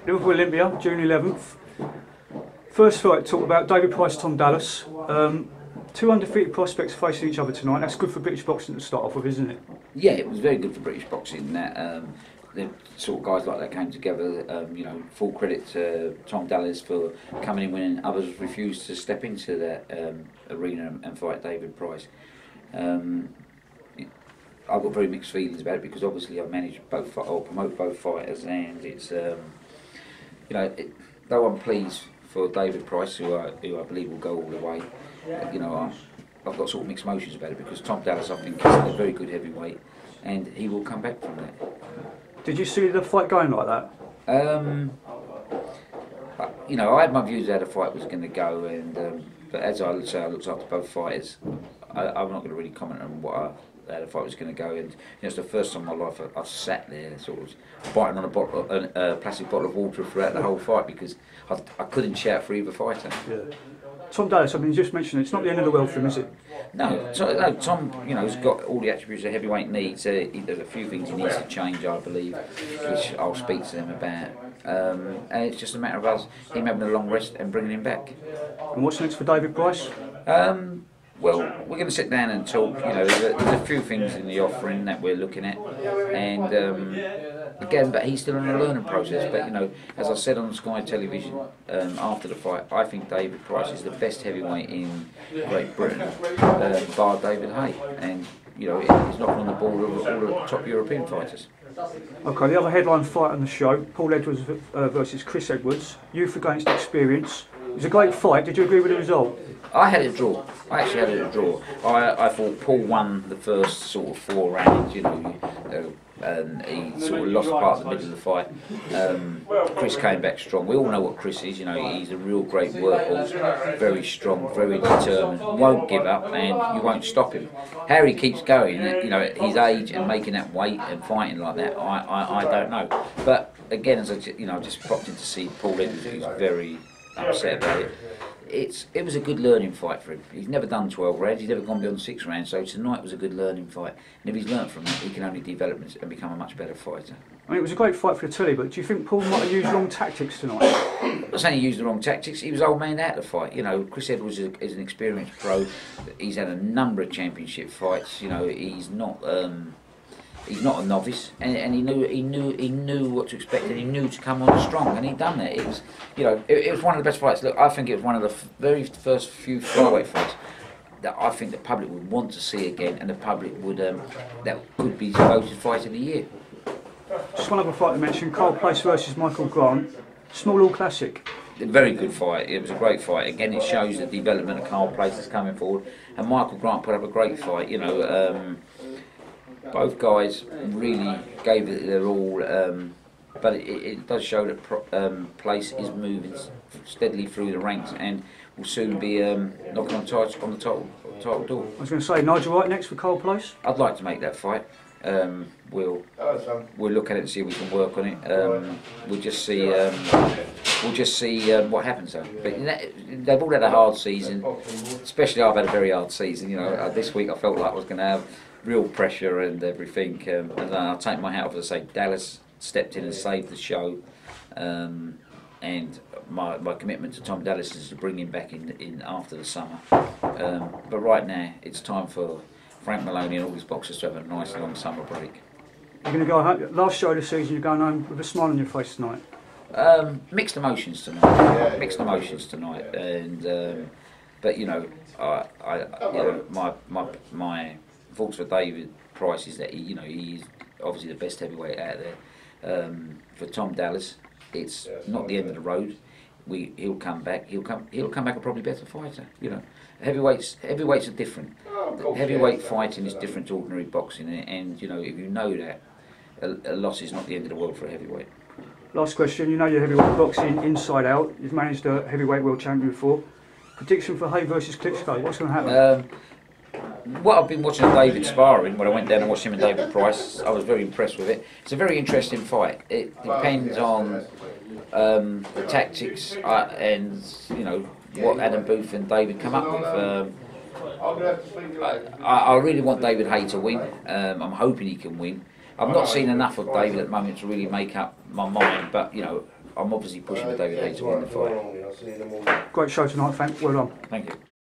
Liverpool Olympia, June 11th. First fight, talk about David Price, Tom Dallas. Two undefeated prospects facing each other tonight. That's good for British boxing to start off with, isn't it? Yeah, it was very good for British boxing. That the sort of guys like that came together. You know, full credit to Tom Dallas for coming in when others refused to step into that arena and fight David Price. I've got very mixed feelings about it because obviously I manage both, or promote both fighters, and it's you know, though I'm pleased for David Price, who I believe will go all the way. You know, I've got sort of mixed emotions about it because Tom Dallas, I think, is a very good heavyweight, and he will come back from that. Did you see the fight going like that? You know, I had my views how the fight was going to go, and but as I say, I looked after both fighters. I'm not going to really comment on how the fight was going to go, and you know, it's the first time in my life I sat there sort of biting on a plastic bottle of water throughout the whole fight because I couldn't shout for either fighter. Yeah. Tom Dallas, I mean, you just mentioned it's not the end of the world for him, is it? No, Tom, you know, has got all the attributes a heavyweight needs. There's a few things he needs to change, I believe, which I'll speak to them about. And it's just a matter of him having a long rest and bringing him back. And what's next for David Price? Well, we're going to sit down and talk. You know, there's a few things in the offering that we're looking at, and again, but he's still in a learning process. But you know, as I said on Sky Television after the fight, I think David Price is the best heavyweight in Great Britain, bar David Haye, and you know, he's knocking on the border of all the top European fighters. Okay, the other headline fight on the show, Paul Edwards versus Chris Edwards, youth against experience. It was a great fight. Did you agree with the result? I had it a draw. I actually had it a draw. I thought Paul won the first sort of 4 rounds, you know, and he sort of lost part of the middle of the fight. Chris came back strong. We all know what Chris is, you know, he's a real great workhorse, very strong, very determined, won't give up, and you won't stop him. How he keeps going, you know, at his age and making that weight and fighting like that, I don't know. But again, as I just popped in to see Paul Edwards, who's very upset about it. It was a good learning fight for him. He's never done 12 rounds, he's never gone beyond 6 rounds, so tonight was a good learning fight. And if he's learnt from it, he can only develop and become a much better fighter. I mean, it was a great fight for the telly, but do you think Paul might have used wrong tactics tonight? I'm not saying he used the wrong tactics, he was old man out of the fight. You know, Chris Edwards is an experienced pro, he's had a number of championship fights, you know, he's not a novice, and he knew what to expect, and he knew to come on strong, and he done that. It was, you know, it was one of the best fights. Look, I think it was one of the very first few flyweight fights that I think the public would want to see again, and the public would that could be voted fight of the year. Just one other fight to mention: Karl Place versus Michael Grant, small all classic. A very good fight. It was a great fight. Again, it shows the development of Karl Place is coming forward, and Michael Grant put up a great fight. You know. Both guys really gave it their all, but it does show that Place is moving steadily through the ranks and will soon be knocking on the title door. I was going to say, Nigel Wright next for Karl Place? I'd like to make that fight. We'll look at it and see if we can work on it. We'll just see what happens though. But they've all had a hard season, especially I've had a very hard season. You know, this week I felt like I was going to have real pressure and everything, and I'll take my hat off and say Dallas stepped in and saved the show, and my commitment to Tom Dallas is to bring him back in after the summer. But right now it's time for Frank Maloney and all his boxers to have a nice long summer break. You're going to go home, last show of the season, you're going home with a smile on your face tonight? Mixed emotions tonight. Mixed emotions tonight, and but you know, my thoughts for David Price is that he's obviously the best heavyweight out there. For Tom Dallas, it's not the end of the road. He'll come back. He'll come back a probably better fighter. You know, heavyweights are different. Heavyweight fighting is different to ordinary boxing, and you know, if you know that, a loss is not the end of the world for a heavyweight. Last question. You know your heavyweight boxing inside out. You've managed a heavyweight world champion before. Prediction for Haye versus Klitschko. What's going to happen? What I've been watching David sparring, when I went down and watched him and David Price, I was very impressed with it. It's a very interesting fight. It depends on the tactics and you know what Adam Booth and David come up with. I really want David Haye to win. I'm hoping he can win. I've not seen enough of David at the moment to really make up my mind, but you know, I'm obviously pushing for David Haye to win the fight. Great show tonight, well done. Thank you.